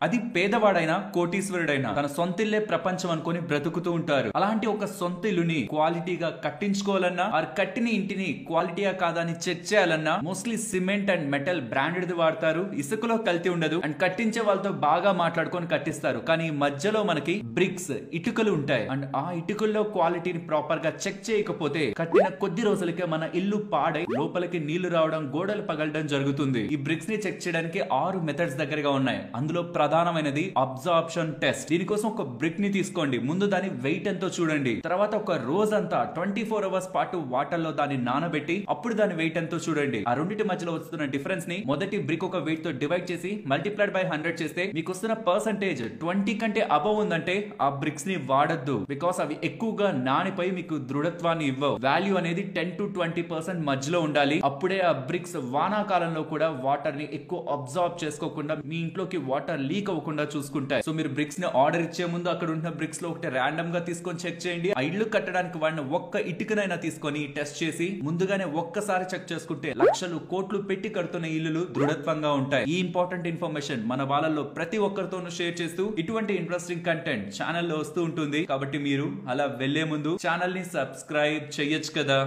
అది పేదవాడైనా కోటీశ్వరుడైనా తన సొంతిల్లే ప్రపంచం అనుకుని బ్రతుకుతూ ఉంటారు. అలాంటి ఒక సొంత ఇల్లుని క్వాలిటీగా కట్టించుకోవాలన్నా ఆర్ కట్టిన ఇంటిని క్వాలిటీయా కాదా అని చెక్ చేయాలన్నా mostly cement and metal branded వాడతారు. ఇసుకలో కల్తీ ఉండదు అండ్ కట్టించే వాళ్ళతో బాగా మాట్లాడుకొని కట్టిస్తారు. కానీ మధ్యలో మనకి బ్రిక్స్ ఇటుకలు ఉంటాయి అండ్ ఆ ఇటుకల్లో క్వాలిటీని ప్రాపర్ గా చెక్ చేయకపోతే కట్టిన కొద్ది రోజులకే మన ఇల్లు పాడై లోపలికి నీళ్లు రావడం, గోడలు పగలడం జరుగుతుంది. ఈ బ్రిక్స్ ని చెక్ చేయడానికి 6 మెథడ్స్ దగ్గరగా ఉన్నాయి. అందులో ప్రధానమైనది అబ్జార్ప్షన్ టెస్ట్. దీనికోసం ఒక బ్రిక్ ని తీసుకోండి. ముందు దాని వెయిట్ ఎంతో చూడండి. తర్వాత ఒక రోజంతా 24 అవర్స్ పాటు వాటర్ లో దాన్ని నానబెట్టి అప్పుడు దాని వెయిట్ ఎంతో చూడండి. ఆ రెండింటి మధ్యలో వస్తున్న డిఫరెన్స్ ని మొదటి బ్రిక్ ఒక వెయిట్ తో డివైడ్ చేసి మల్టిప్లైడ్ బై 100 చేస్తే మీకు వస్తున్న పర్సంటేజ్ 20 కంటే అబవ్ ఉందంటే ఆ బ్రిక్స్ ని వాడద్దు. బికాస్ అవి ఎక్కువగా నానిపోయి మీకు దృఢత్వాన్ని ఇవ్వవు. వాల్యూ అనేది 10 to 20% మధ్యలో ఉండాలి. అప్పుడే ఆ బ్రిక్స్ వానాకాలంలో కూడా వాటర్ ని ఎక్కువ అబ్జార్బ్ చేసుకోకుండా మీ ఇంట్లోకి వాటర్ లీక్ అవ్వకుండా చూసుకుంటాయి. సో మీరు బ్రిక్స్ ని ఆర్డర్ ఇచ్చే ముందు అక్కడ ఉన్న బ్రిక్స్ లో ఒకటి ర్యాండమ్ గా తీసుకొని చెక్ చేయండి. ఆ ఇల్లు కట్టడానికి వాడిన ఒక్క ఇటుకనైనా తీసుకొని టెస్ట్ చేసి ముందుగానే ఒక్కసారి చెక్ చేసుకుంటే లక్షలు కోట్లు పెట్టి కడుతున్న ఇల్లులు దృఢత్వంగా ఉంటాయి. ఈ ఇంపార్టెంట్ ఇన్ఫర్మేషన్ మన వాళ్ళలో ప్రతి ఒక్కరితోనూ షేర్ చేస్తూ ఇటువంటి ఇంట్రెస్టింగ్ కంటెంట్ ఛానల్లో వస్తూ ఉంటుంది. కాబట్టి మీరు అలా వెళ్లే ముందు ఛానల్ ని సబ్స్క్రైబ్ చేయొచ్చు కదా.